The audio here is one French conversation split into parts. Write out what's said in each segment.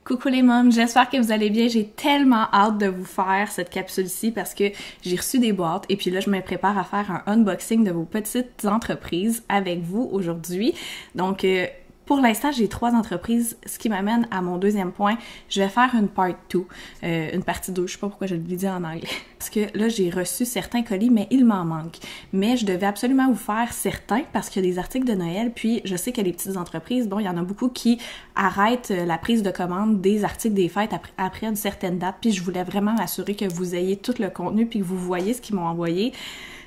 Coucou les mômes, j'espère que vous allez bien. J'ai tellement hâte de vous faire cette capsule-ci parce que j'ai reçu des boîtes et puis là, je me prépare à faire un unboxing de vos petites entreprises avec vous aujourd'hui. Donc, pour l'instant, j'ai 3 entreprises, ce qui m'amène à mon deuxième point. Je vais faire une part 2, une partie 2, je sais pas pourquoi je le dis en anglais. Parce que là, j'ai reçu certains colis, mais il m'en manque. Mais je devais absolument vous faire certains parce qu'il y a des articles de Noël, puis je sais que les petites entreprises, bon, il y en a beaucoup qui arrêtent la prise de commande des articles des fêtes après une certaine date, puis je voulais vraiment m'assurer que vous ayez tout le contenu puis que vous voyez ce qu'ils m'ont envoyé.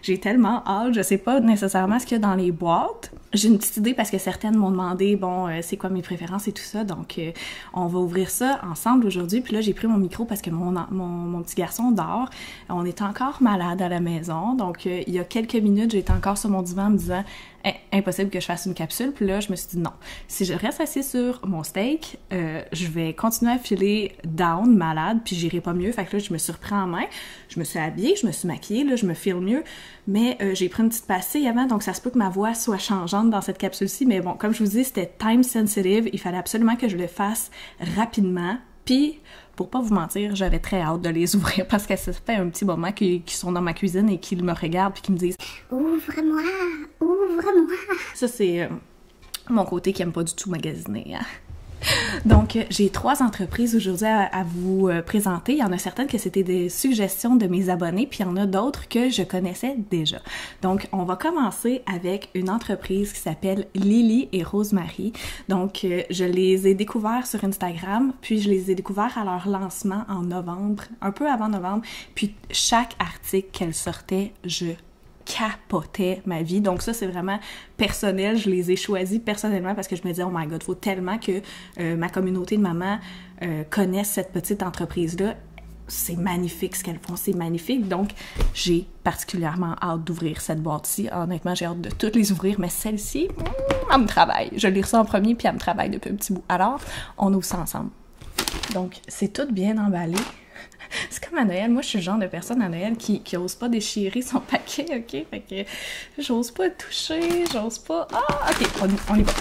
J'ai tellement hâte, je sais pas nécessairement ce qu'il y a dans les boîtes. J'ai une petite idée parce que certaines m'ont demandé, bon, c'est quoi mes préférences et tout ça, donc on va ouvrir ça ensemble aujourd'hui. Puis là, j'ai pris mon micro parce que mon petit garçon dort. On est encore malade à la maison, donc il y a quelques minutes, j'étais encore sur mon divan en me disant impossible que je fasse une capsule. Puis là, je me suis dit non, si je reste assise sur mon steak, je vais continuer à filer down, malade, puis j'irai pas mieux. Fait que là, je me suis repris en main, je me suis habillée, je me suis maquillée, là, je me file mieux, mais j'ai pris une petite pastille avant, donc ça se peut que ma voix soit changeante dans cette capsule-ci, mais bon, comme je vous dis, c'était time sensitive, il fallait absolument que je le fasse rapidement, puis pour pas vous mentir, j'avais très hâte de les ouvrir parce que ça fait un petit moment qu'ils sont dans ma cuisine et qu'ils me regardent puis qu'ils me disent « Ouvre-moi! Ouvre-moi! » Ça, c'est mon côté qui aime pas du tout magasiner, hein? Donc, j'ai 3 entreprises aujourd'hui à vous présenter. Il y en a certaines que c'était des suggestions de mes abonnés, puis il y en a d'autres que je connaissais déjà. Donc, on va commencer avec une entreprise qui s'appelle Lily et Rosemary. Donc, je les ai découverts sur Instagram, puis je les ai découverts à leur lancement en novembre, un peu avant novembre, puis chaque article qu'elles sortaient, je capotais ma vie. Donc ça, c'est vraiment personnel. Je les ai choisis personnellement parce que je me disais, oh my god, faut tellement que ma communauté de mamans connaisse cette petite entreprise-là. C'est magnifique ce qu'elles font, c'est magnifique. Donc, j'ai particulièrement hâte d'ouvrir cette boîte-ci. Honnêtement, j'ai hâte de toutes les ouvrir, mais celle-ci, elle me travaille. Je l'ai reçue en premier, puis elle me travaille depuis un petit bout. Alors, on ouvre ça ensemble. Donc, c'est tout bien emballé. C'est comme à Noël, moi je suis le genre de personne à Noël qui ose pas déchirer son paquet, ok? Fait que j'ose pas toucher, j'ose pas... Ah, ok, on y va, on y va.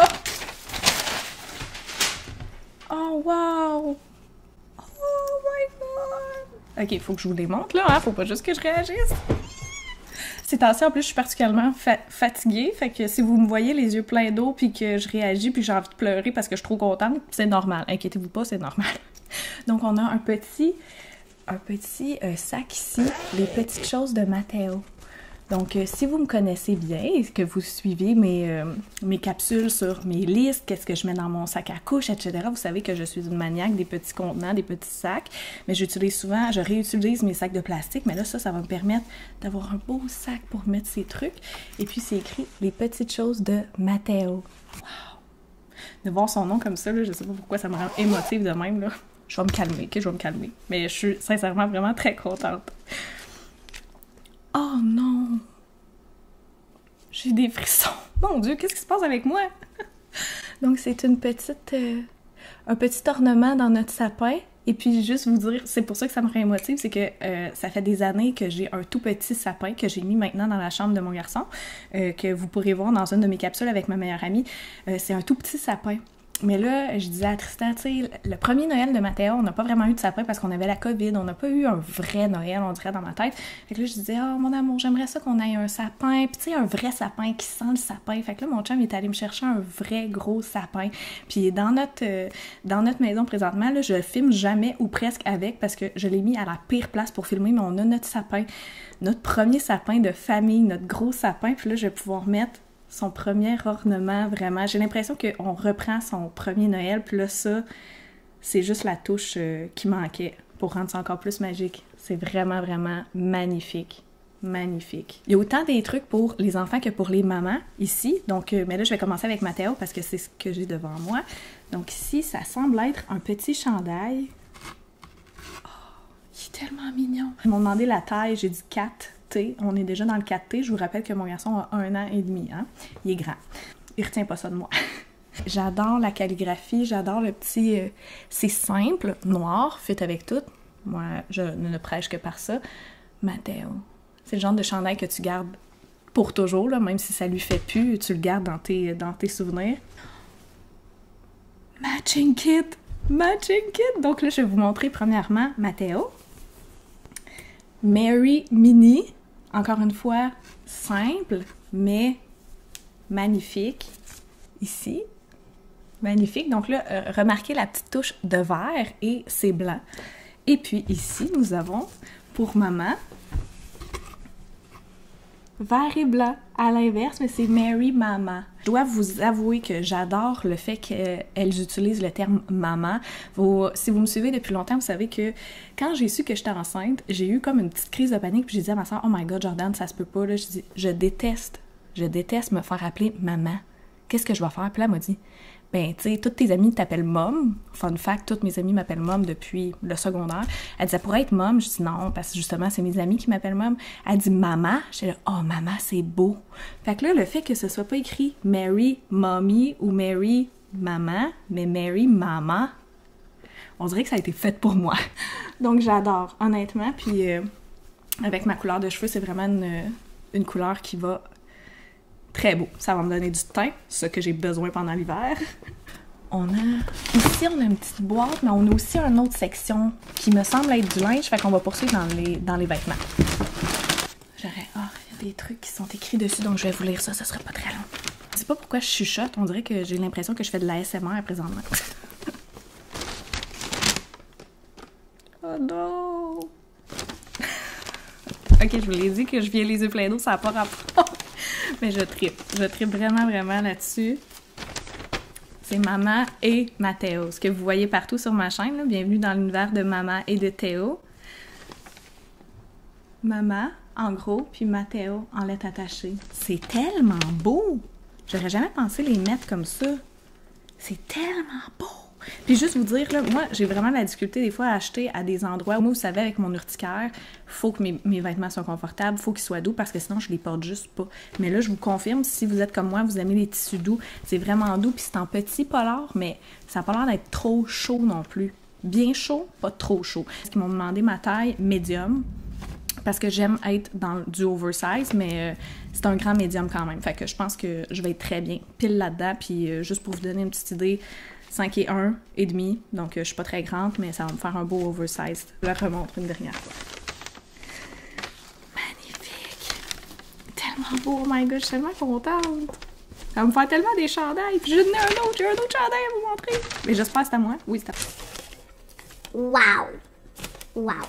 Oh! Oh, wow! Oh my god! Ok, faut que je vous les montre là, hein? Faut pas juste que je réagisse. Ces temps-ci, en plus, je suis particulièrement fatiguée, fait que si vous me voyez les yeux pleins d'eau puis que je réagis puis j'ai envie de pleurer parce que je suis trop contente, c'est normal. Inquiétez-vous pas, c'est normal. Donc, on a un petit sac ici, les petites choses de Matteo. Donc, si vous me connaissez bien et que vous suivez mes capsules sur mes listes, qu'est-ce que je mets dans mon sac à couche, etc., vous savez que je suis une maniaque des petits contenants, des petits sacs, mais je réutilise mes sacs de plastique, mais là, ça va me permettre d'avoir un beau sac pour mettre ces trucs. Et puis, c'est écrit « Les petites choses de Matteo ». Wow! De voir son nom comme ça, là, je sais pas pourquoi ça me rend émotive de même, là. Je vais me calmer, ok? Je vais me calmer. Mais je suis sincèrement vraiment très contente. Oh non! J'ai des frissons. Mon Dieu, qu'est-ce qui se passe avec moi? Donc, c'est un petit ornement dans notre sapin. Et puis, juste vous dire, c'est pour ça que ça me rend émotive, c'est que ça fait des années que j'ai un tout petit sapin que j'ai mis maintenant dans la chambre de mon garçon, que vous pourrez voir dans une de mes capsules avec ma meilleure amie. C'est un tout petit sapin. Mais là, je disais à Tristan, tu sais, le premier Noël de Matteo, on n'a pas vraiment eu de sapin parce qu'on avait la COVID, on n'a pas eu un vrai Noël, on dirait, dans ma tête. Fait que là, je disais, oh mon amour, j'aimerais ça qu'on ait un sapin, puis tu sais, un vrai sapin qui sent le sapin. Fait que là, mon chum est allé me chercher un vrai gros sapin. Puis dans notre maison présentement, là, je le filme jamais ou presque avec parce que je l'ai mis à la pire place pour filmer, mais on a notre sapin, notre premier sapin de famille, notre gros sapin, puis là, je vais pouvoir mettre son premier ornement, vraiment. J'ai l'impression qu'on reprend son premier Noël, puis là, ça, c'est juste la touche qui manquait pour rendre ça encore plus magique. C'est vraiment, vraiment magnifique. Magnifique. Il y a autant des trucs pour les enfants que pour les mamans, ici. Donc, mais là, je vais commencer avec Matteo parce que c'est ce que j'ai devant moi. Donc ici, ça semble être un petit chandail. Oh, il est tellement mignon. Ils m'ont demandé la taille, j'ai dit 4. On est déjà dans le 4T. Je vous rappelle que mon garçon a 1 an et demi. Hein? Il est grand. Il retient pas ça de moi. J'adore la calligraphie. J'adore le petit... c'est simple, noir, fait avec tout. Moi, je ne prêche que par ça. Matteo. C'est le genre de chandail que tu gardes pour toujours, là, même si ça lui fait plus, tu le gardes dans tes souvenirs. Matching kit! Matching kit! Donc là, je vais vous montrer premièrement Matteo. Mary Mini. Encore une fois, simple, mais magnifique. Ici. Magnifique. Donc là, remarquez la petite touche de vert et c'est blanc. Et puis ici, nous avons, pour maman, vert et blanc, à l'inverse, mais c'est Mary Mama. Je dois vous avouer que j'adore le fait qu'elles utilisent le terme maman. Si vous me suivez depuis longtemps, vous savez que quand j'ai su que j'étais enceinte, j'ai eu comme une petite crise de panique, puis j'ai dit à ma soeur, « Oh my God, Jordan, ça se peut pas. » Là, je dis, je déteste me faire appeler maman. Qu'est-ce que je vais faire? Puis là, elle m'a dit, ben, tu sais, toutes tes amies t'appellent Mom. Fun fact, toutes mes amies m'appellent Mom depuis le secondaire. Elle dit, ça pourrait être Mom. Je dis non, parce que justement, c'est mes amies qui m'appellent Mom. Elle dit Maman. J'étais là, oh, Maman, c'est beau. Fait que là, le fait que ce soit pas écrit Mary Mommy ou Mary Maman, mais Mary Maman, on dirait que ça a été fait pour moi. Donc, j'adore, honnêtement. Puis, avec ma couleur de cheveux, c'est vraiment une couleur qui va très beau. Ça va me donner du teint, ce que j'ai besoin pendant l'hiver. Ici, on a une petite boîte, mais on a aussi une autre section qui me semble être du linge, fait qu'on va poursuivre dans les vêtements. Il y a des trucs qui sont écrits dessus, donc je vais vous lire ça, sera pas très long. Je sais pas pourquoi je chuchote, on dirait que j'ai l'impression que je fais de l'ASMR présentement. Oh non! Ok, je vous l'ai dit que je viens les yeux pleins d'eau, ça n'a pas rapport. Mais je trippe vraiment, vraiment là-dessus. C'est Maman et Matteo. Ce que vous voyez partout sur ma chaîne, là. Bienvenue dans l'univers de Maman et de Théo. Maman, en gros, puis Matteo en lettres attachées. C'est tellement beau! J'aurais jamais pensé les mettre comme ça. C'est tellement beau! Puis juste vous dire, là, moi, j'ai vraiment la difficulté des fois à acheter à des endroits où, vous savez, avec mon urticaire, faut que mes vêtements soient confortables, faut qu'ils soient doux, parce que sinon, je les porte juste pas. Mais là, je vous confirme, si vous êtes comme moi, vous aimez les tissus doux, c'est vraiment doux, puis c'est en petit polar, mais ça n'a pas l'air d'être trop chaud non plus. Bien chaud, pas trop chaud. Ils m'ont demandé ma taille médium, parce que j'aime être dans du oversize, mais c'est un grand médium quand même. Fait que je pense que je vais être très bien pile là-dedans, puis juste pour vous donner une petite idée, 5 et 1 et demi, donc je suis pas très grande, mais ça va me faire un beau oversize. Je la remontre une dernière fois. Magnifique! Tellement beau, oh my God, je suis tellement contente! Ça va me faire tellement des chandails, puis j'ai un autre chandail à vous montrer! Mais j'espère que c'est à moi. Oui, c'est à moi. Wow! Wow!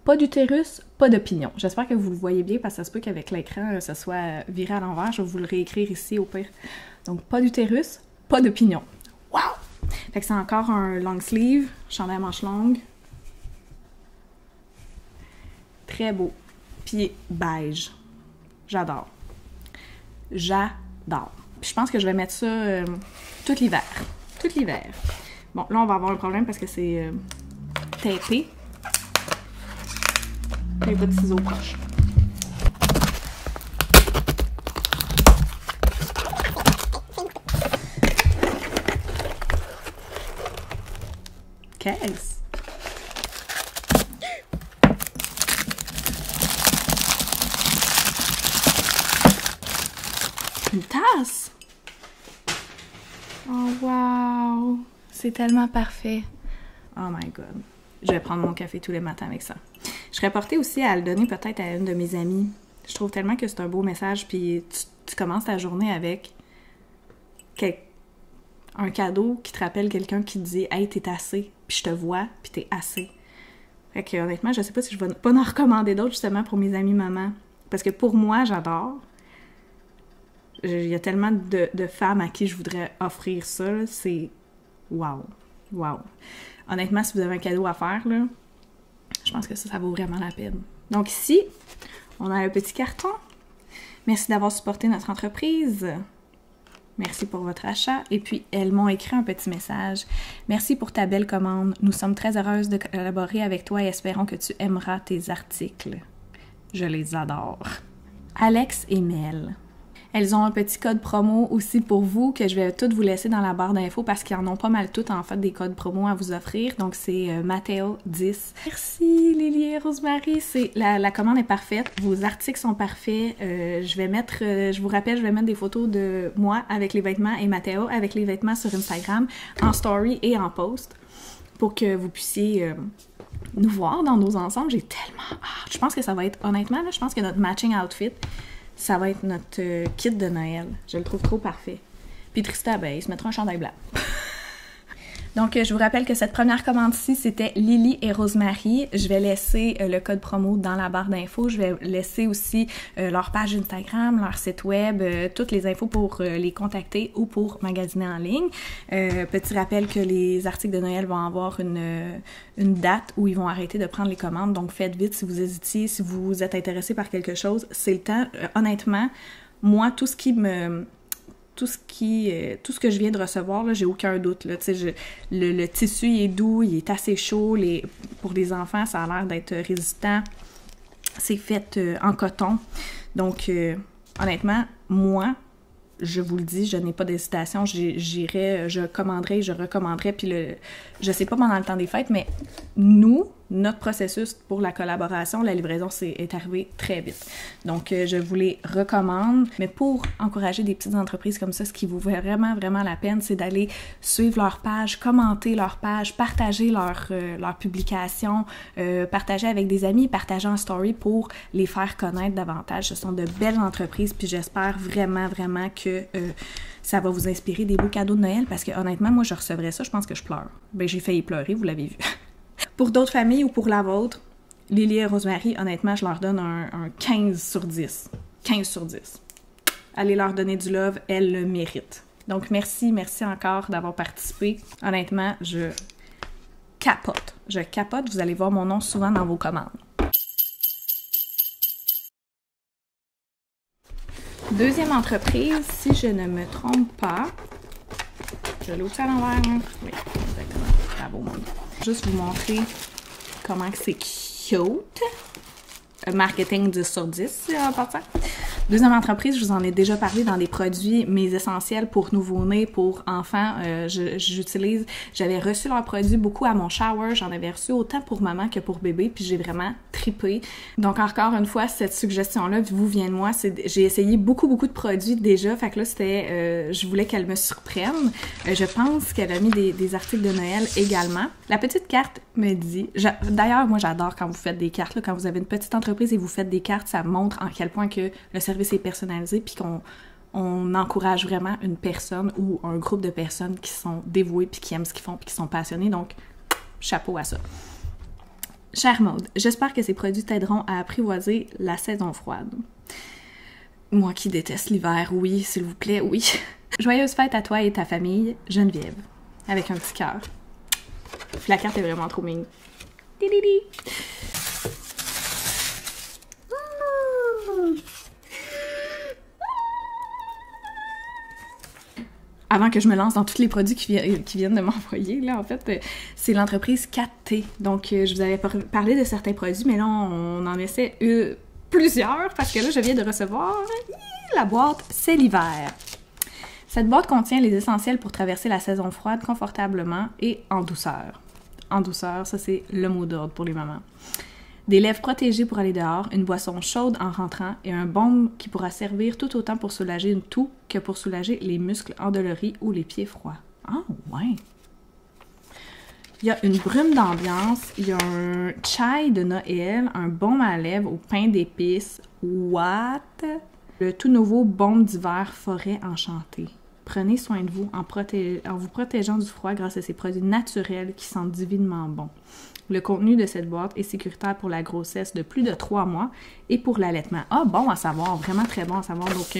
Pas d'utérus, pas d'opinion. J'espère que vous le voyez bien, parce que ça se peut qu'avec l'écran, ça soit viré à l'envers. Je vais vous le réécrire ici au pire. Donc, pas d'utérus, pas d'opinion. Wow! Fait que c'est encore un long sleeve, chandail à manches longues. Très beau. Puis beige. J'adore. J'adore. Puis je pense que je vais mettre ça tout l'hiver. Tout l'hiver. Bon, là, on va avoir un problème parce que c'est tapé. Il n'y a pas de ciseaux proches. Caisse. Une tasse. Oh wow, c'est tellement parfait. Oh my God. Je vais prendre mon café tous les matins avec ça. Je serais portée aussi à le donner peut-être à une de mes amies. Je trouve tellement que c'est un beau message, puis tu commences ta journée avec un cadeau qui te rappelle quelqu'un qui te dit « Hey, t'es assez », puis je te vois, puis t'es assez. Fait que honnêtement, je sais pas si je vais pas en recommander d'autres justement pour mes amies mamans. Parce que pour moi, j'adore. Il y a tellement de femmes à qui je voudrais offrir ça, c'est wow, wow. Honnêtement, si vous avez un cadeau à faire, là, je pense que ça vaut vraiment la peine. Donc ici, on a un petit carton. Merci d'avoir supporté notre entreprise. Merci pour votre achat. Et puis, elles m'ont écrit un petit message. Merci pour ta belle commande. Nous sommes très heureuses de collaborer avec toi et espérons que tu aimeras tes articles. Je les adore. Alex et Mel. Elles ont un petit code promo aussi pour vous que je vais tout vous laisser dans la barre d'infos parce qu'ils en ont pas mal toutes en fait des codes promo à vous offrir. Donc c'est Mateo 10. Merci Lily et Rosemary, la commande est parfaite, vos articles sont parfaits. Je vous rappelle, je vais mettre des photos de moi avec les vêtements et Mateo avec les vêtements sur Instagram en story et en post pour que vous puissiez nous voir dans nos ensembles. J'ai tellement hâte. Je pense que ça va être, honnêtement, là, je pense que notre matching outfit, ça va être notre kit de Noël. Je le trouve trop parfait. Puis Trista, ben, il se mettra un chandail blanc. Donc, je vous rappelle que cette première commande-ci, c'était Lily et Rosemary. Je vais laisser le code promo dans la barre d'infos. Je vais laisser aussi leur page Instagram, leur site web, toutes les infos pour les contacter ou pour magasiner en ligne. Petit rappel que les articles de Noël vont avoir une date où ils vont arrêter de prendre les commandes. Donc, faites vite si vous hésitiez, si vous êtes intéressé par quelque chose. C'est le temps. Honnêtement, moi, tout ce que je viens de recevoir, là, j'ai aucun doute. Là. Le tissu il est doux, il est assez chaud. Pour les enfants, ça a l'air d'être résistant. C'est fait en coton. Donc, honnêtement, moi, je vous le dis, je n'ai pas d'hésitation. Je commanderai, je recommanderai. Puis je sais pas pendant le temps des fêtes, mais notre processus pour la collaboration, la livraison est arrivé très vite. Donc, je vous les recommande. Mais pour encourager des petites entreprises comme ça, ce qui vous vaut vraiment, vraiment la peine, c'est d'aller suivre leur page, commenter leur page, partager leur publication, partager avec des amis, partager en story pour les faire connaître davantage. Ce sont de belles entreprises, puis j'espère vraiment, vraiment que ça va vous inspirer des beaux cadeaux de Noël, parce que honnêtement, moi, je recevrais ça, je pense que je pleure. Ben, j'ai failli pleurer, vous l'avez vu. Pour d'autres familles ou pour la vôtre, Lily et Rosemary, honnêtement, je leur donne un 15 sur 10. 15 sur 10. Allez leur donner du love, elles le méritent. Donc, merci encore d'avoir participé. Honnêtement, je capote. Je capote, vous allez voir mon nom souvent dans vos commandes. Deuxième entreprise, si je ne me trompe pas, je l'ai aussi à l'envers, hein? Oui, exactement. Bravo, mon Dieu. Juste vous montrer comment que c'est cute. Marketing 10 sur 10, en passant. Deuxième entreprise, je vous en ai déjà parlé dans des produits, mes essentiels pour nouveau-nés, pour enfants. J'avais reçu leurs produits beaucoup à mon shower. J'en avais reçu autant pour maman que pour bébé, puis j'ai vraiment trippé. Donc, encore une fois, cette suggestion-là vous vient de moi. J'ai essayé beaucoup de produits déjà. Fait que là, je voulais qu'elle me surprenne. Je pense qu'elle a mis des articles de Noël également. La petite carte me dit... D'ailleurs, moi, j'adore quand vous faites des cartes. Là, quand vous avez une petite entreprise et vous faites des cartes, ça montre en quel point que le service est personnalisé, puis qu'on encourage vraiment une personne ou un groupe de personnes qui sont dévouées, puis qui aiment ce qu'ils font, puis qui sont passionnés. Donc, chapeau à ça. Chère Maude, j'espère que ces produits t'aideront à apprivoiser la saison froide. Moi qui déteste l'hiver, oui, s'il vous plaît, oui. Joyeuse fête à toi et ta famille, Geneviève. Avec un petit cœur. Puis la carte est vraiment trop mignonne. Avant que je me lance dans tous les produits qui viennent de m'envoyer, là, en fait, c'est l'entreprise 4T. Donc, je vous avais parlé de certains produits, mais là, on en essaie plusieurs, parce que là, je viens de recevoir la boîte C'est l'hiver. Cette boîte contient les essentiels pour traverser la saison froide confortablement et en douceur. En douceur, ça, c'est le mot d'ordre pour les mamans. Des lèvres protégées pour aller dehors, une boisson chaude en rentrant et un baume qui pourra servir tout autant pour soulager une toux que pour soulager les muscles endoloris ou les pieds froids. Ah, ouais! Il y a une brume d'ambiance, il y a un chai de Noël, un baume à lèvres au pain d'épices. What? Le tout nouveau baume d'hiver Forêt Enchantée. Prenez soin de vous en vous protégeant du froid grâce à ces produits naturels qui sentent divinement bon. Le contenu de cette boîte est sécuritaire pour la grossesse de plus de 3 mois et pour l'allaitement. Ah, bon à savoir, vraiment très bon à savoir. Donc,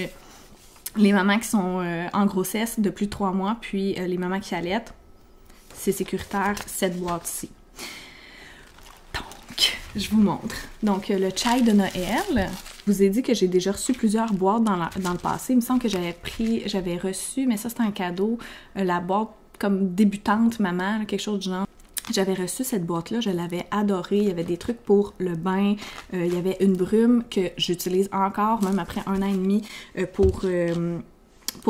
les mamans qui sont en grossesse de plus de 3 mois, puis les mamans qui allaitent, c'est sécuritaire, cette boîte-ci. Donc, je vous montre. Donc, le chai de Noël, je vous ai dit que j'ai déjà reçu plusieurs boîtes dans le passé. Il me semble que j'avais reçu, mais ça, c'était un cadeau, la boîte comme débutante maman, quelque chose du genre. J'avais reçu cette boîte-là, je l'avais adorée. Il y avait des trucs pour le bain. Il y avait une brume que j'utilise encore, même après 1 an et demi, pour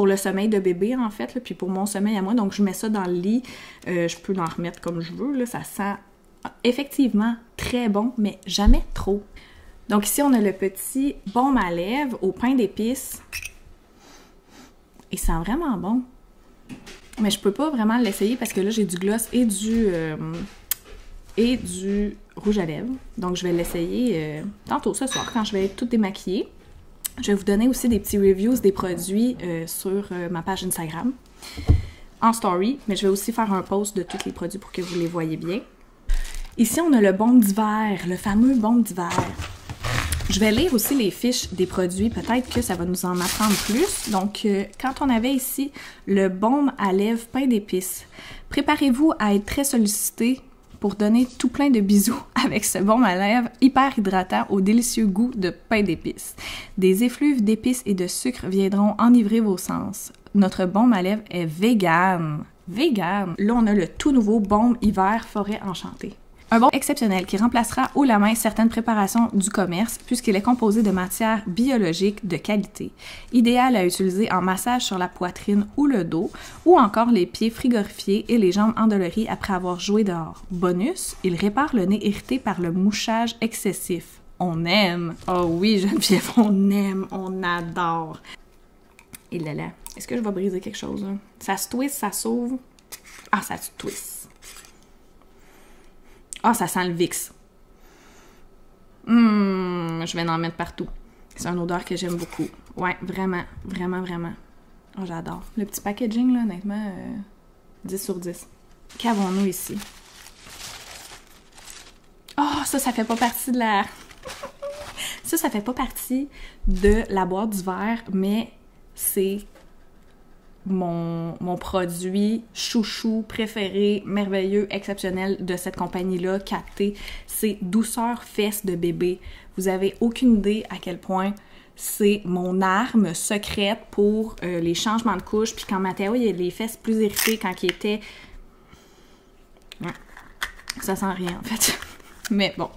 le sommeil de bébé, en fait, là, puis pour mon sommeil à moi. Donc, je mets ça dans le lit. Je peux en remettre comme je veux. Là, ça sent effectivement très bon, mais jamais trop. Donc, ici, on a le petit baume à lèvres au pain d'épices. Il sent vraiment bon. Mais je peux pas vraiment l'essayer parce que là, j'ai du gloss et du rouge à lèvres. Donc, je vais l'essayer tantôt ce soir quand je vais être toute démaquillée. Je vais vous donner aussi des petits reviews des produits sur ma page Instagram en story. Mais je vais aussi faire un post de tous les produits pour que vous les voyez bien. Ici, on a le baume d'hiver, le fameux baume d'hiver. Je vais lire aussi les fiches des produits, peut-être que ça va nous en apprendre plus. Donc, quand on avait ici le baume à lèvres pain d'épices, préparez-vous à être très sollicité pour donner tout plein de bisous avec ce baume à lèvres hyper hydratant au délicieux goût de pain d'épices. Des effluves d'épices et de sucre viendront enivrer vos sens. Notre baume à lèvres est vegan. Vegan! Là, on a le tout nouveau baume hiver forêt enchantée. Un baume exceptionnel qui remplacera haut la main certaines préparations du commerce puisqu'il est composé de matières biologiques de qualité. Idéal à utiliser en massage sur la poitrine ou le dos ou encore les pieds frigorifiés et les jambes endolories après avoir joué dehors. Bonus, il répare le nez irrité par le mouchage excessif. On aime! Oh oui, Geneviève, on aime, on adore! Et là là, est-ce que je vais briser quelque chose là? Ça se twist, ça s'ouvre? Ah, ça se twist! Ah, ça sent le Vicks. Je vais en mettre partout. C'est une odeur que j'aime beaucoup. Ouais, vraiment, vraiment, vraiment. Oh, j'adore. Le petit packaging, là, honnêtement, 10 sur 10. Qu'avons-nous ici? Oh, ça fait pas partie de la... ça fait pas partie de la boîte d'hiver, mais c'est mon produit chouchou, préféré, merveilleux, exceptionnel de cette compagnie-là, capté, c'est Douceur Fesses de bébé. Vous avez aucune idée à quel point c'est mon arme secrète pour les changements de couche. Puis quand Mathéo, il a les fesses plus irritées, quand il était... Ouais. Ça sent rien, en fait. Mais bon...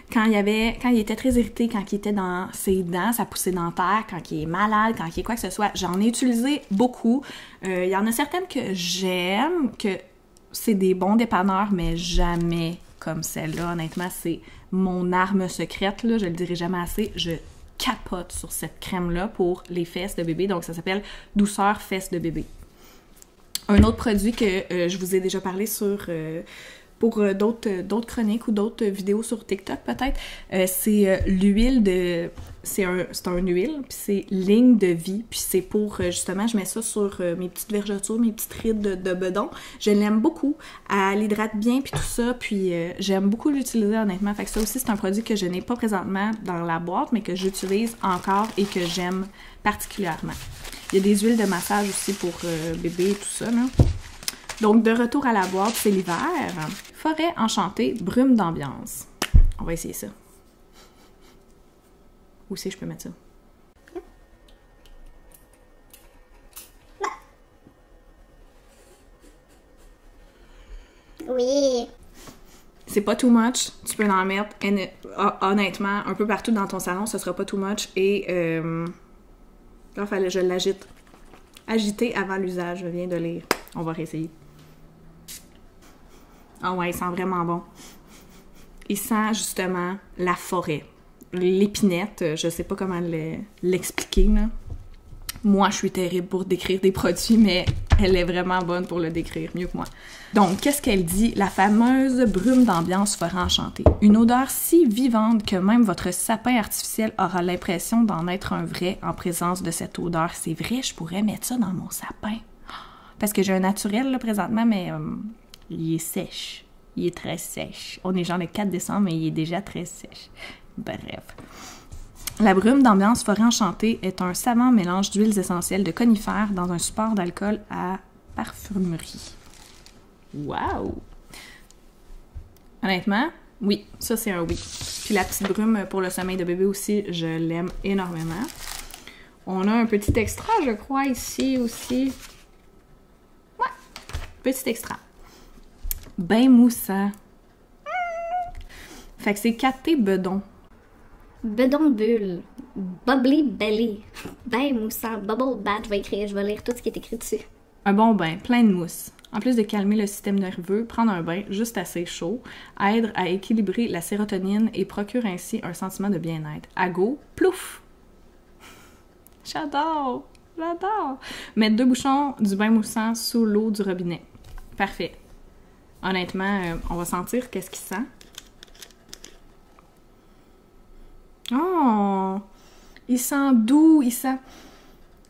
Quand il était très irrité, quand il était dans ses dents, sa poussée dentaire, quand il est malade, quand il est quoi que ce soit, j'en ai utilisé beaucoup. Il y en a certaines que j'aime, que c'est des bons dépanneurs, mais jamais comme celle-là. Honnêtement, c'est mon arme secrète, là, je le dirai jamais assez. Je capote sur cette crème-là pour les fesses de bébé, donc ça s'appelle Douceur Fesses de bébé. Un autre produit que je vous ai déjà parlé sur... pour d'autres chroniques ou d'autres vidéos sur TikTok peut-être, c'est l'huile de... C'est un huile, puis c'est ligne de vie, puis c'est pour, justement, je mets ça sur mes petites vergetures, mes petites rides de bedon. Je l'aime beaucoup, elle hydrate bien, puis tout ça, puis j'aime beaucoup l'utiliser honnêtement, fait que ça aussi c'est un produit que je n'ai pas présentement dans la boîte, mais que j'utilise encore et que j'aime particulièrement. Il y a des huiles de massage aussi pour bébé et tout ça, là. Donc, de retour à la boîte, c'est l'hiver. Forêt enchantée, brume d'ambiance. On va essayer ça. Où c'est que je peux mettre ça? Oui. C'est pas too much. Tu peux en mettre, honnêtement, un peu partout dans ton salon. Ce sera pas too much. Et là, il fallait que je l'agite. Agiter avant l'usage, je viens de lire. On va réessayer. Ah ouais, il sent vraiment bon. Il sent justement la forêt. L'épinette, je sais pas comment l'expliquer, là. Moi, je suis terrible pour décrire des produits, mais elle est vraiment bonne pour le décrire, mieux que moi. Donc, qu'est-ce qu'elle dit? La fameuse brume d'ambiance forêt enchantée. Une odeur si vivante que même votre sapin artificiel aura l'impression d'en être un vrai en présence de cette odeur. C'est vrai, je pourrais mettre ça dans mon sapin. Parce que j'ai un naturel, là, présentement, mais il est sèche. Il est très sèche. On est genre le 4 décembre, mais il est déjà très sèche. Bref. La brume d'ambiance forêt enchantée est un savant mélange d'huiles essentielles de conifères dans un support d'alcool à parfumerie. Wow! Honnêtement, oui, ça c'est un oui. Puis la petite brume pour le sommeil de bébé aussi, je l'aime énormément. On a un petit extra, je crois, ici aussi. Ouais, petit extra. Ben moussant. Fait que c'est 4T bedon. Bedon bulle. Bubbly belly. Ben moussant. Bubble bat. Je vais lire tout ce qui est écrit dessus. Un bon bain, plein de mousse. En plus de calmer le système nerveux, prendre un bain juste assez chaud aide à équilibrer la sérotonine et procure ainsi un sentiment de bien-être. À go, plouf! J'adore! J'adore! Mettre 2 bouchons du bain moussant sous l'eau du robinet. Parfait. Honnêtement, on va sentir qu'est-ce qu'il sent. Oh! Il sent doux, il sent...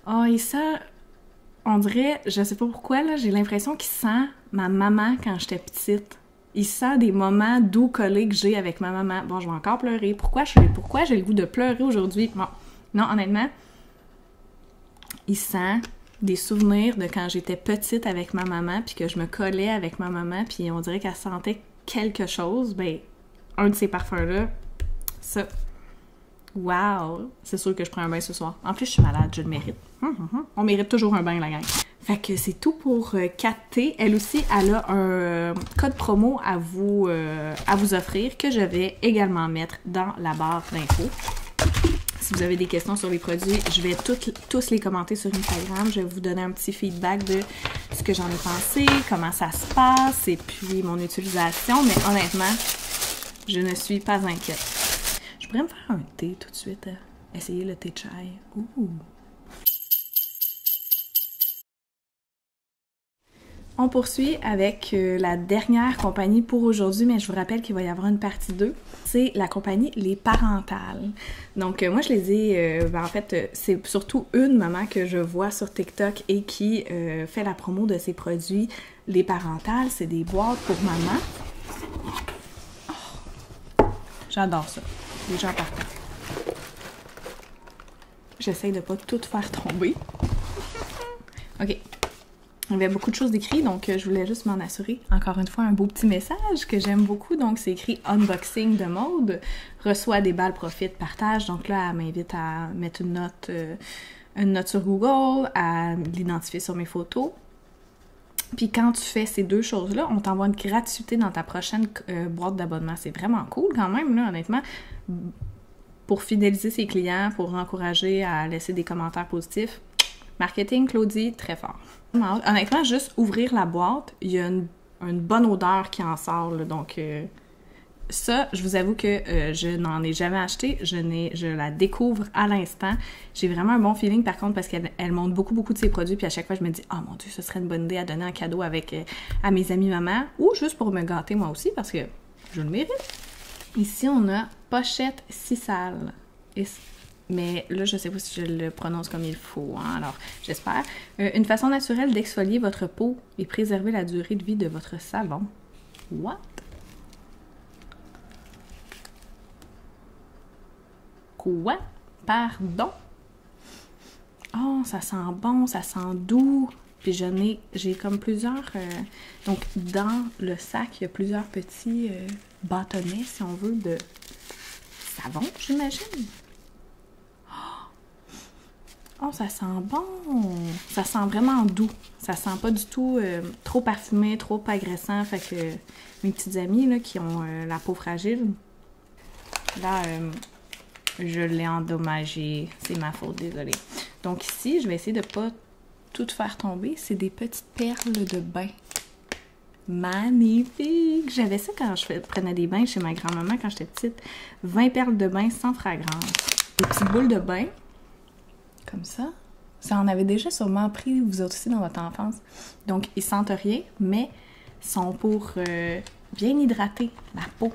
Oh, il sent... On dirait, je sais pas pourquoi, là, j'ai l'impression qu'il sent ma maman quand j'étais petite. Il sent des moments doux collés que j'ai avec ma maman. Bon, je vais encore pleurer. Pourquoi j'ai le goût de pleurer aujourd'hui? Bon, non, honnêtement, il sent des souvenirs de quand j'étais petite avec ma maman, puis que je me collais avec ma maman, puis on dirait qu'elle sentait quelque chose. Ben, un de ces parfums-là, ça... Wow! C'est sûr que je prends un bain ce soir. En plus, je suis malade, je le mérite. On mérite toujours un bain, la gang. Fait que c'est tout pour 4T. Elle aussi, elle a un code promo à vous offrir que je vais également mettre dans la barre d'infos. Si vous avez des questions sur les produits, je vais tous les commenter sur Instagram. Je vais vous donner un petit feedback de ce que j'en ai pensé, comment ça se passe, et puis mon utilisation. Mais honnêtement, je ne suis pas inquiète. Je pourrais me faire un thé tout de suite. Essayer le thé chai. Ouh! On poursuit avec la dernière compagnie pour aujourd'hui, mais je vous rappelle qu'il va y avoir une partie 2. C'est la compagnie Les Parentales. Donc, moi, je les ai... en fait, c'est surtout une maman que je vois sur TikTok et qui fait la promo de ses produits. Les Parentales, c'est des boîtes pour maman. Oh, j'adore ça. Les gens partent. J'essaye de pas tout faire tomber. OK. Il y avait beaucoup de choses écrites, donc je voulais juste m'en assurer. Encore une fois, un beau petit message que j'aime beaucoup. Donc, c'est écrit « Unboxing de Maude ». Reçoit des balles, profite, partage. Donc là, elle m'invite à mettre une note sur Google, à l'identifier sur mes photos. Puis quand tu fais ces deux choses-là, on t'envoie une gratuité dans ta prochaine boîte d'abonnement. C'est vraiment cool quand même, là, honnêtement. Pour fidéliser ses clients, pour encourager à laisser des commentaires positifs. Marketing, Claudie, très fort. Honnêtement, juste ouvrir la boîte, il y a une bonne odeur qui en sort, là, donc ça, je vous avoue que je n'en ai jamais acheté, je la découvre à l'instant. J'ai vraiment un bon feeling par contre parce qu'elle montre beaucoup de ses produits, puis à chaque fois je me dis « Oh mon Dieu, ce serait une bonne idée à donner en cadeau à mes amis mamans » ou juste pour me gâter moi aussi parce que je le mérite. Ici, on a Pochette Sisal. Mais là, je sais pas si je le prononce comme il faut, hein, alors j'espère. Une façon naturelle d'exfolier votre peau et préserver la durée de vie de votre savon. What? Quoi? Pardon? Oh, ça sent bon, ça sent doux. Puis j'ai comme plusieurs... donc, dans le sac, il y a plusieurs petits bâtonnets, si on veut, de savon, j'imagine. Oh, ça sent bon! Ça sent vraiment doux. Ça sent pas du tout trop parfumé, trop agressant. Fait que mes petites amies là, qui ont la peau fragile, là, je l'ai endommagé. C'est ma faute, désolée. Donc ici, je vais essayer de pas tout faire tomber. C'est des petites perles de bain. Magnifique! J'avais ça quand je prenais des bains chez ma grand-maman quand j'étais petite. 20 perles de bain sans fragrance. Des petites boules de bain. Comme ça. Ça en avait déjà sûrement pris, vous autres aussi, dans votre enfance. Donc, ils sentent rien, mais sont pour bien hydrater la peau.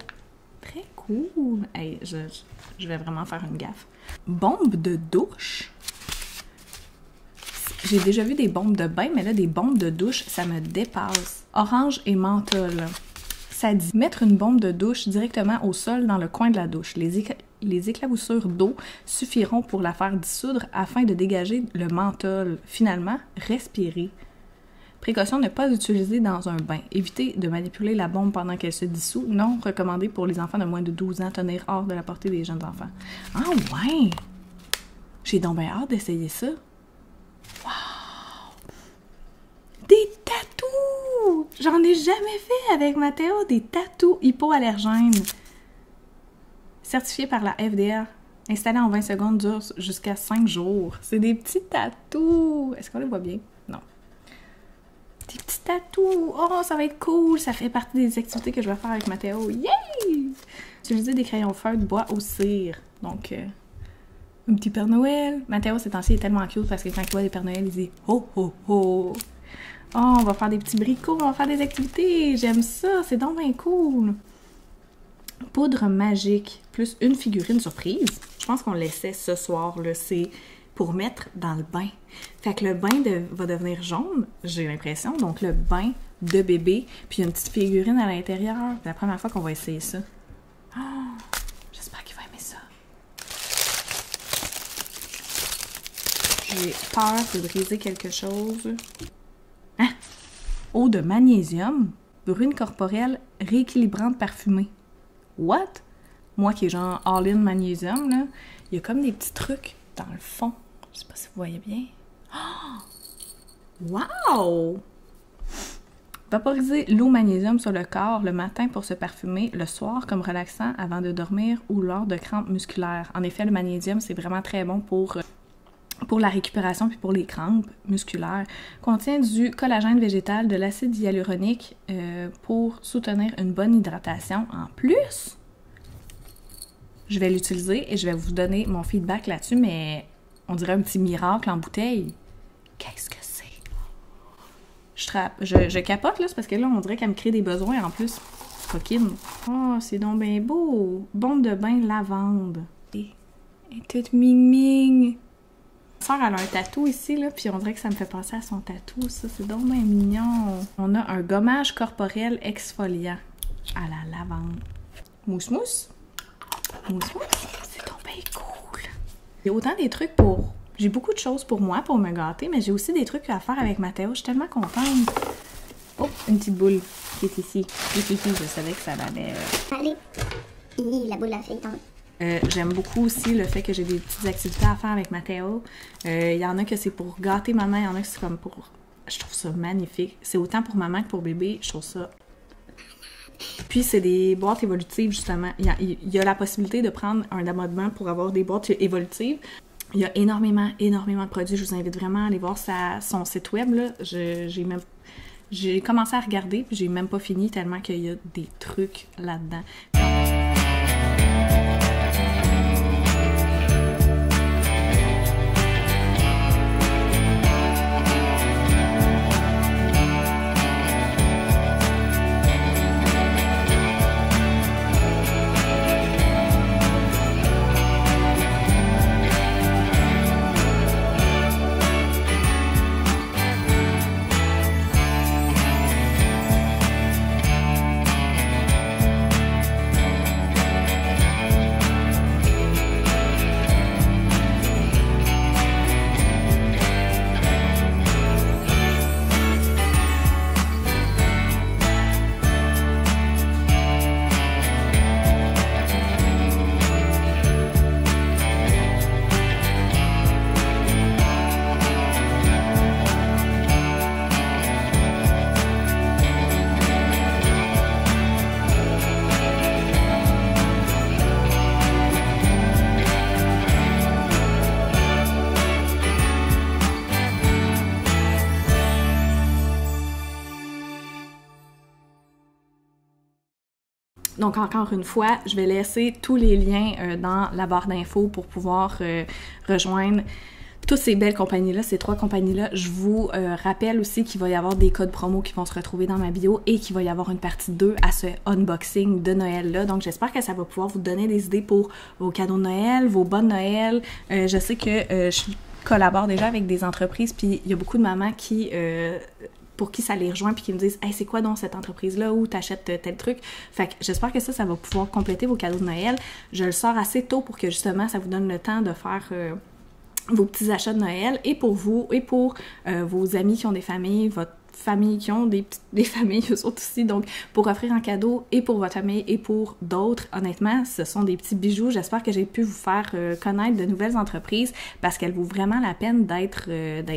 Très cool! Hey, je vais vraiment faire une gaffe. Bombe de douche. J'ai déjà vu des bombes de bain, mais là, des bombes de douche, ça me dépasse. Orange et menthol. Ça dit mettre une bombe de douche directement au sol dans le coin de la douche. Les éclaboussures d'eau suffiront pour la faire dissoudre afin de dégager le menthol. Finalement, respirez. Précaution, ne pas utiliser dans un bain. Évitez de manipuler la bombe pendant qu'elle se dissout. Non recommandé pour les enfants de moins de 12 ans. Tenir hors de la portée des jeunes enfants. Ah ouais! J'ai donc bien hâte d'essayer ça. Wow! Des tatous! J'en ai jamais fait avec Mathéo, des tatous hypoallergènes. Certifiés par la FDA. Installés en 20 secondes, durent jusqu'à 5 jours. C'est des petits tatous. Est-ce qu'on les voit bien? Non. Des petits tatous. Oh, ça va être cool. Ça fait partie des activités que je vais faire avec Mathéo. Yay! Utiliser des crayons feutres de bois au cire. Donc, un petit Père Noël. Mathéo, ces temps-ci, est tellement cute parce que quand il voit des Pères Noël, il dit « Ho, ho, ho! » Oh, on va faire des petits bricots, on va faire des activités. J'aime ça, c'est donc bien cool. Poudre magique, plus une figurine surprise. Je pense qu'on laissait ce soir, là, c'est pour mettre dans le bain. Fait que le bain va devenir jaune, j'ai l'impression. Donc, le bain de bébé, puis il y a une petite figurine à l'intérieur. C'est la première fois qu'on va essayer ça. Oh, j'espère qu'il va aimer ça. J'ai peur de briser quelque chose. Hein? Eau de magnésium, brune corporelle, rééquilibrante parfumée. What? Moi qui est genre all-in magnésium, là, il y a comme des petits trucs dans le fond. Je sais pas si vous voyez bien. Oh! Wow! Vaporiser l'eau magnésium sur le corps le matin pour se parfumer, le soir comme relaxant avant de dormir ou lors de crampes musculaires. En effet, le magnésium, c'est vraiment très bon pour la récupération puis pour les crampes musculaires. Contient du collagène végétal, de l'acide hyaluronique pour soutenir une bonne hydratation. En plus, je vais l'utiliser et je vais vous donner mon feedback là-dessus, mais on dirait un petit miracle en bouteille. Qu'est-ce que c'est? Je capote, là, c'est parce que là, on dirait qu'elle me crée des besoins en plus. Coquine. Oh, c'est donc bien beau. Bombe de bain lavande. Et toute ming-ming. Ma soeur, elle a un tatou ici, là, puis on dirait que ça me fait penser à son tatou, ça, c'est donc bien mignon. On a un gommage corporel exfoliant à la lavande. Mousse-mousse. Mousse-mousse, c'est donc bien cool. Il y a autant des trucs pour... J'ai beaucoup de choses pour moi, pour me gâter, mais j'ai aussi des trucs à faire avec Mathéo. Je suis tellement contente. Oh, une petite boule qui est ici. Je savais que ça allait... Allez, la boule a fait tomber. J'aime beaucoup aussi le fait que j'ai des petites activités à faire avec Mathéo. Il y en a que c'est pour gâter maman, il y en a que c'est comme pour... Je trouve ça magnifique. C'est autant pour maman que pour bébé. Je trouve ça... Puis c'est des boîtes évolutives, justement. Il y a la possibilité de prendre un abonnement pour avoir des boîtes évolutives. Il y a énormément de produits. Je vous invite vraiment à aller voir son site web, là. J'ai commencé à regarder, puis j'ai même pas fini tellement qu'il y a des trucs là-dedans. Donc, encore une fois, je vais laisser tous les liens dans la barre d'infos pour pouvoir rejoindre toutes ces belles compagnies-là, ces 3 compagnies-là. Je vous rappelle aussi qu'il va y avoir des codes promo qui vont se retrouver dans ma bio et qu'il va y avoir une partie 2 à ce unboxing de Noël-là. Donc, j'espère que ça va pouvoir vous donner des idées pour vos cadeaux de Noël, vos bonnes Noël. Je sais que je collabore déjà avec des entreprises, puis il y a beaucoup de mamans qui... pour qui ça les rejoint puis qui me disent « Hey, c'est quoi donc cette entreprise-là? Où t'achètes tel truc? » Fait que j'espère que ça va pouvoir compléter vos cadeaux de Noël. Je le sors assez tôt pour que justement ça vous donne le temps de faire vos petits achats de Noël et pour vous et pour vos amis qui ont des familles, familles qui ont des familles eux autres aussi, donc pour offrir un cadeau et pour votre famille et pour d'autres, honnêtement, ce sont des petits bijoux. J'espère que j'ai pu vous faire connaître de nouvelles entreprises parce qu'elles vaut vraiment la peine d'être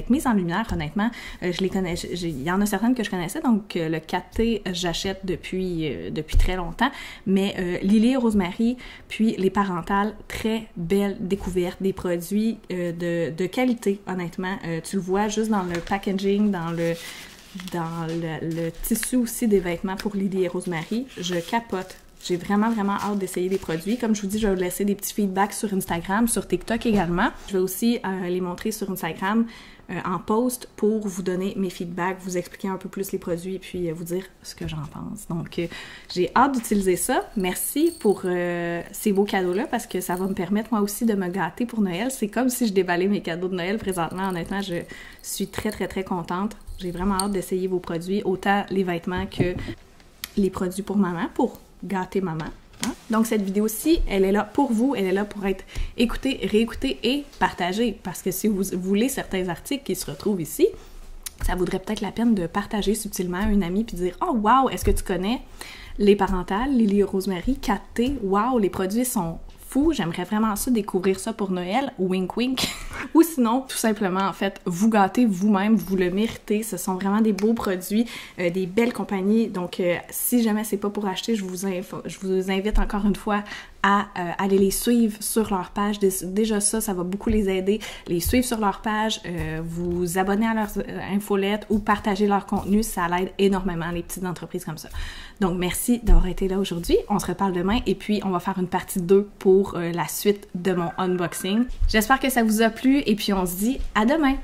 mises en lumière, honnêtement. Je les connais, il y en a certaines que je connaissais, donc le 4T, j'achète depuis très longtemps, mais Lily et Rosemary, puis les parentales, très belle découverte, des produits de qualité, honnêtement. Tu le vois juste dans le packaging, dans le tissu aussi des vêtements pour Lily et Rosemary. Je capote. J'ai vraiment hâte d'essayer des produits. Comme je vous dis, je vais vous laisser des petits feedbacks sur Instagram, sur TikTok également. Je vais aussi les montrer sur Instagram en post pour vous donner mes feedbacks, vous expliquer un peu plus les produits et puis vous dire ce que j'en pense. Donc, j'ai hâte d'utiliser ça. Merci pour ces beaux cadeaux-là parce que ça va me permettre moi aussi de me gâter pour Noël. C'est comme si je déballais mes cadeaux de Noël présentement. Honnêtement, je suis très contente. J'ai vraiment hâte d'essayer vos produits, autant les vêtements que les produits pour maman, pour gâter maman. Hein? Donc cette vidéo-ci, elle est là pour vous, elle est là pour être écoutée, réécoutée et partagée. Parce que si vous voulez certains articles qui se retrouvent ici, ça vaudrait peut-être la peine de partager subtilement à une amie puis dire « Oh wow, est-ce que tu connais les parentales, Lily et Rosemary, 4T? Wow, les produits sont fous, j'aimerais vraiment ça, découvrir ça pour Noël, wink wink. » Ou sinon, tout simplement, en fait, vous gâtez vous-même, vous le méritez. Ce sont vraiment des beaux produits, des belles compagnies. Donc, si jamais c'est pas pour acheter, je vous invite encore une fois à aller les suivre sur leur page. Déjà ça va beaucoup les aider. Les suivre sur leur page, vous abonner à leurs infolettes ou partager leur contenu, ça l'aide énormément les petites entreprises comme ça. Donc, merci d'avoir été là aujourd'hui. On se reparle demain et puis on va faire une partie 2 pour la suite de mon unboxing. J'espère que ça vous a plu et puis on se dit à demain!